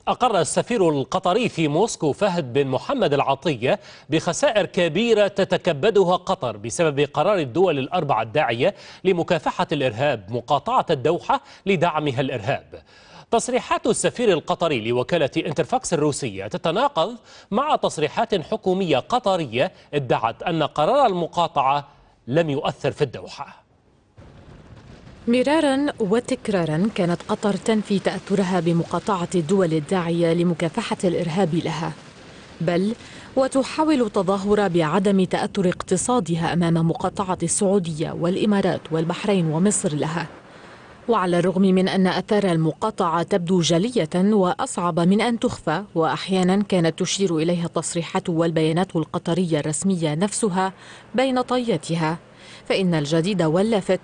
أقر السفير القطري في موسكو فهد بن محمد العطية بخسائر كبيرة تتكبدها قطر بسبب قرار الدول الأربعة الداعية لمكافحة الإرهاب مقاطعة الدوحة لدعمها الإرهاب. تصريحات السفير القطري لوكالة انترفاكس الروسية تتناقض مع تصريحات حكومية قطرية ادعت أن قرار المقاطعة لم يؤثر في الدوحة. مرارا وتكرارا كانت قطر تنفي تأثرها بمقاطعة الدول الداعية لمكافحة الإرهاب لها، بل وتحاول التظاهر بعدم تأثر اقتصادها أمام مقاطعة السعودية والإمارات والبحرين ومصر لها. وعلى الرغم من أن آثار المقاطعة تبدو جلية وأصعب من أن تخفى، وأحيانا كانت تشير إليها التصريحات والبيانات القطرية الرسمية نفسها بين طياتها، فإن الجديد واللافت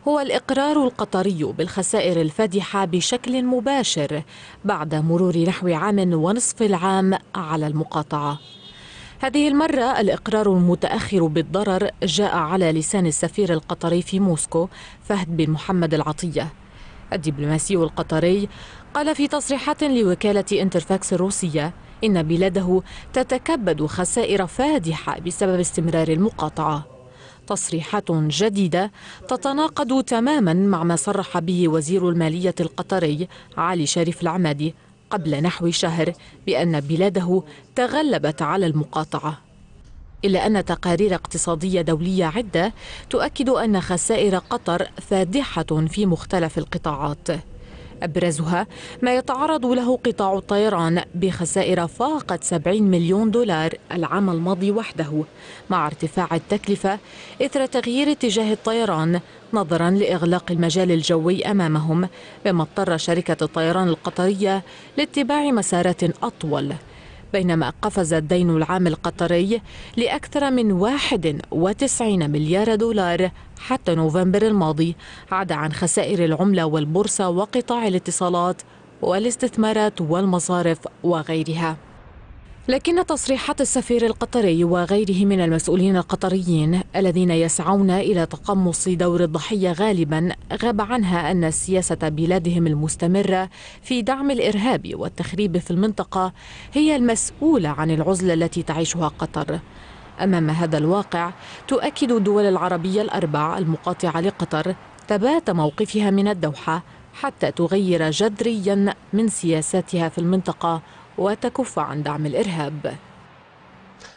هو الإقرار القطري بالخسائر الفادحة بشكل مباشر بعد مرور نحو عام ونصف العام على المقاطعة. هذه المرة الإقرار المتأخر بالضرر جاء على لسان السفير القطري في موسكو فهد بن محمد العطية. الدبلوماسي القطري قال في تصريحات لوكالة انترفاكس الروسية إن بلاده تتكبد خسائر فادحة بسبب استمرار المقاطعة. تصريحات جديدة تتناقض تماما مع ما صرح به وزير المالية القطري علي شريف العمادي قبل نحو شهر بأن بلاده تغلبت على المقاطعة، إلا أن تقارير اقتصادية دولية عدة تؤكد أن خسائر قطر فادحة في مختلف القطاعات، أبرزها ما يتعرض له قطاع الطيران بخسائر فاقت 70 مليون دولار العام الماضي وحده، مع ارتفاع التكلفة إثر تغيير اتجاه الطيران نظرا لإغلاق المجال الجوي أمامهم، بما اضطر شركة الطيران القطرية لاتباع مسارات أطول. بينما قفز الدين العام القطري لأكثر من 91 مليار دولار حتى نوفمبر الماضي، عدا عن خسائر العملة والبورصة وقطاع الاتصالات والاستثمارات والمصارف وغيرها. لكن تصريحات السفير القطري وغيره من المسؤولين القطريين الذين يسعون إلى تقمص دور الضحية غالبا غاب عنها أن سياسة بلادهم المستمرة في دعم الإرهاب والتخريب في المنطقة هي المسؤولة عن العزلة التي تعيشها قطر. أمام هذا الواقع تؤكد الدول العربية الأربع المقاطعة لقطر ثبات موقفها من الدوحة حتى تغير جذريا من سياساتها في المنطقة وتكف عن دعم الإرهاب.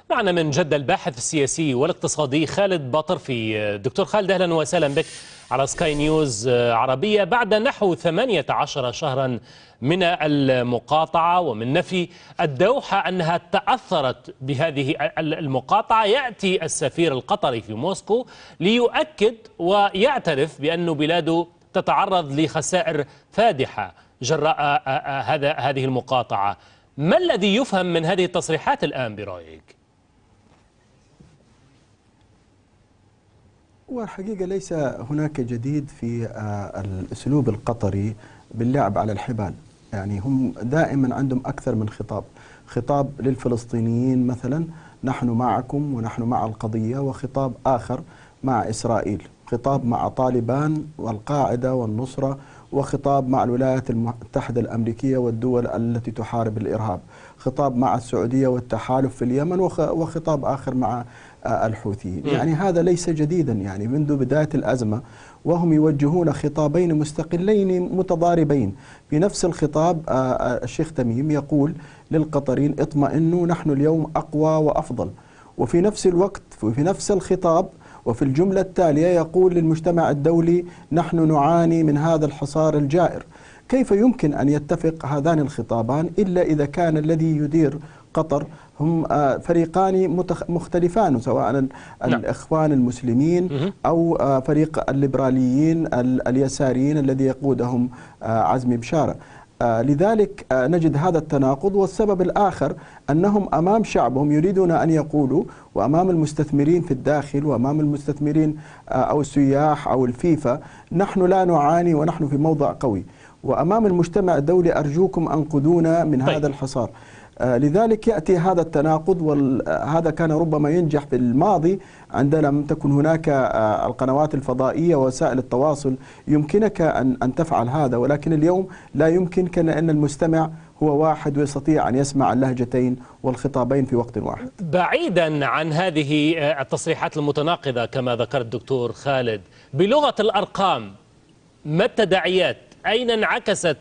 معنا من جدة الباحث السياسي والاقتصادي خالد باطرفي. دكتور خالد، أهلا وسهلا بك على سكاي نيوز عربية. بعد نحو 18 شهرا من المقاطعة ومن نفي الدوحة أنها تأثرت بهذه المقاطعة، يأتي السفير القطري في موسكو ليؤكد ويعترف بأن بلاده تتعرض لخسائر فادحة جراء هذه المقاطعة. ما الذي يفهم من هذه التصريحات الآن برأيك؟ والحقيقة ليس هناك جديد في الأسلوب القطري باللعب على الحبال. يعني هم دائما عندهم أكثر من خطاب للفلسطينيين مثلا نحن معكم ونحن مع القضية، وخطاب آخر مع إسرائيل، خطاب مع طالبان والقاعدة والنصرة، وخطاب مع الولايات المتحدة الأمريكية والدول التي تحارب الإرهاب، خطاب مع السعودية والتحالف في اليمن، وخطاب آخر مع الحوثيين. يعني هذا ليس جديدا، يعني منذ بداية الأزمة وهم يوجهون خطابين مستقلين متضاربين. في نفس الخطاب الشيخ تميم يقول للقطريين اطمئنوا نحن اليوم أقوى وأفضل، وفي نفس الوقت في نفس الخطاب وفي الجملة التالية يقول للمجتمع الدولي نحن نعاني من هذا الحصار الجائر. كيف يمكن أن يتفق هذان الخطابان إلا إذا كان الذي يدير قطر هم فريقان مختلفان، سواء الإخوان المسلمين أو فريق الليبراليين اليساريين الذي يقودهم عزمي بشارة. لذلك نجد هذا التناقض. والسبب الآخر أنهم أمام شعبهم يريدون أن يقولوا، وأمام المستثمرين في الداخل وأمام المستثمرين أو السياح أو الفيفا نحن لا نعاني ونحن في موضع قوي، وأمام المجتمع الدولي أرجوكم أنقذونا من هذا الحصار. لذلك يأتي هذا التناقض، وهذا كان ربما ينجح في الماضي عندما لم تكن هناك القنوات الفضائية ووسائل التواصل يمكنك أن تفعل هذا، ولكن اليوم لا يمكن، لأن المستمع هو واحد ويستطيع أن يسمع اللهجتين والخطابين في وقت واحد. بعيدا عن هذه التصريحات المتناقضة كما ذكر الدكتور خالد، بلغة الأرقام ما التداعيات؟ أين انعكست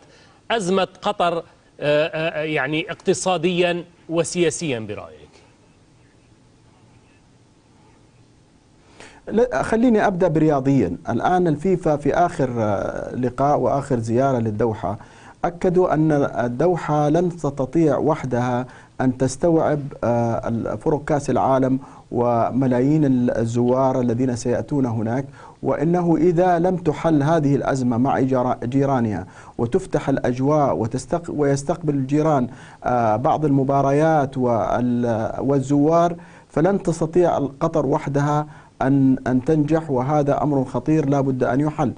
أزمة قطر يعني اقتصاديا وسياسيا برأيك؟ خليني أبدأ برياضيا. الآن الفيفا في آخر لقاء وآخر زيارة للدوحة أكدوا أن الدوحة لن تستطيع وحدها أن تستوعب فرق كأس العالم وملايين الزوار الذين سيأتون هناك، وإنه إذا لم تحل هذه الأزمة مع جيرانها وتفتح الأجواء ويستقبل الجيران بعض المباريات والزوار، فلن تستطيع قطر وحدها أن تنجح، وهذا أمر خطير لا بد أن يحل.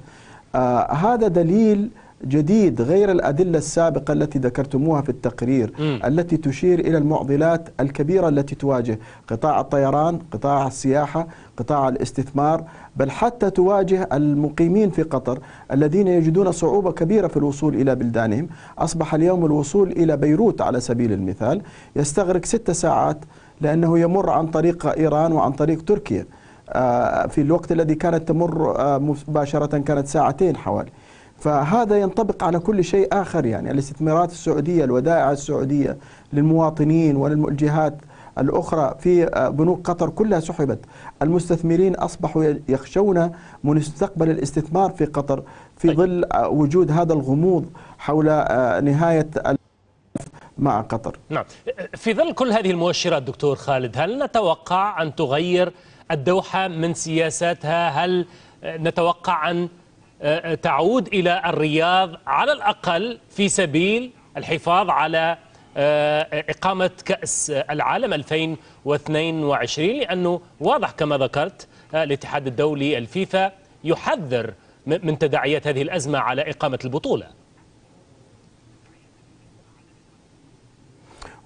هذا دليل جديد غير الأدلة السابقة التي ذكرتموها في التقرير التي تشير إلى المعضلات الكبيرة التي تواجه قطاع الطيران، قطاع السياحة، قطاع الاستثمار، بل حتى تواجه المقيمين في قطر الذين يجدون صعوبة كبيرة في الوصول إلى بلدانهم. أصبح اليوم الوصول إلى بيروت على سبيل المثال يستغرق 6 ساعات، لأنه يمر عن طريق إيران وعن طريق تركيا. في الوقت الذي كانت تمر مباشرة كانت 2 ساعات حوالي. فهذا ينطبق على كل شيء آخر، يعني الاستثمارات السعودية، الودائع السعودية للمواطنين وللجهات الأخرى في بنوك قطر كلها سحبت. المستثمرين أصبحوا يخشون من مستقبل الاستثمار في قطر في ظل وجود هذا الغموض حول نهاية مع قطر. نعم، في ظل كل هذه المؤشرات دكتور خالد، هل نتوقع أن تغير الدوحة من سياساتها؟ هل نتوقع أن تعود إلى الرياض على الأقل في سبيل الحفاظ على إقامة كأس العالم 2022؟ لأنه واضح كما ذكرت الاتحاد الدولي الفيفا يحذر من تداعيات هذه الأزمة على إقامة البطولة.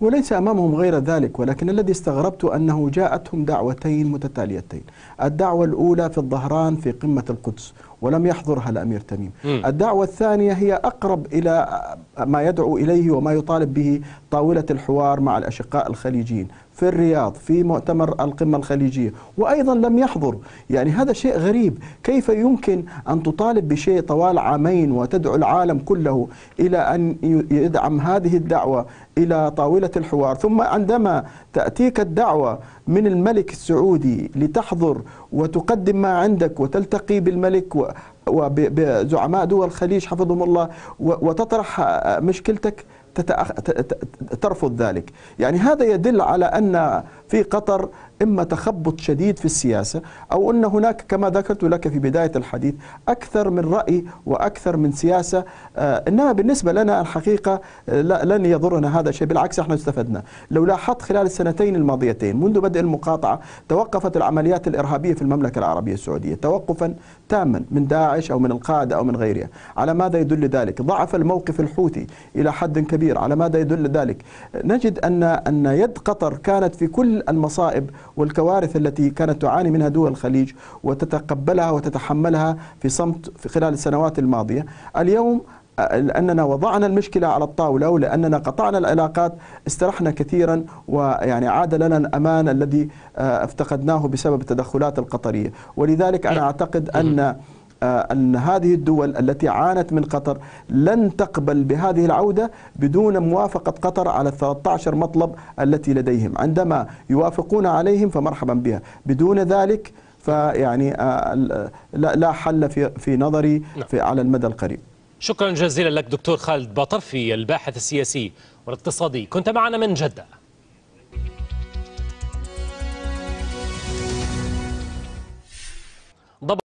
وليس أمامهم غير ذلك، ولكن الذي استغربت أنه جاءتهم دعوتين متتاليتين. الدعوة الأولى في الظهران في قمة القدس ولم يحضرها الأمير تميم. الدعوة الثانية هي أقرب إلى ما يدعو إليه وما يطالب به طاولة الحوار مع الأشقاء الخليجيين في الرياض في مؤتمر القمة الخليجية، وأيضا لم يحضر. يعني هذا شيء غريب، كيف يمكن أن تطالب بشيء طوال عامين وتدعو العالم كله إلى أن يدعم هذه الدعوة إلى طاولة الحوار، ثم عندما تأتيك الدعوة من الملك السعودي لتحضر وتقدم ما عندك وتلتقي بالملك وبزعماء دول الخليج حفظهم الله وتطرح مشكلتك، ترفض ذلك. يعني هذا يدل على أن في قطر إما تخبط شديد في السياسة، أو أن هناك كما ذكرت لك في بداية الحديث أكثر من رأي وأكثر من سياسة. إنما بالنسبة لنا الحقيقة لن يضرنا هذا الشيء، بالعكس احنا استفدنا. لو لاحظت خلال السنتين الماضيتين منذ بدء المقاطعة توقفت العمليات الإرهابية في المملكة العربية السعودية توقفا تاما من داعش أو من القاعدة أو من غيرها. على ماذا يدل ذلك؟ ضعف الموقف الحوثي إلى حد كبير. على ماذا يدل ذلك؟ نجد أن يد قطر كانت في كل المصائب والكوارث التي كانت تعاني منها دول الخليج وتتقبلها وتتحملها في صمت في خلال السنوات الماضية. اليوم لأننا وضعنا المشكلة على الطاولة ولأننا قطعنا العلاقات استرحنا كثيرا، ويعني عاد لنا الأمان الذي افتقدناه بسبب التدخلات القطرية. ولذلك أنا أعتقد أن هذه الدول التي عانت من قطر لن تقبل بهذه العودة بدون موافقة قطر على 13 مطلب التي لديهم. عندما يوافقون عليهم فمرحبا بها، بدون ذلك فيعني لا حل في نظري على المدى القريب. شكرا جزيلا لك دكتور خالد باطرفي الباحث السياسي والاقتصادي، كنت معنا من جدة.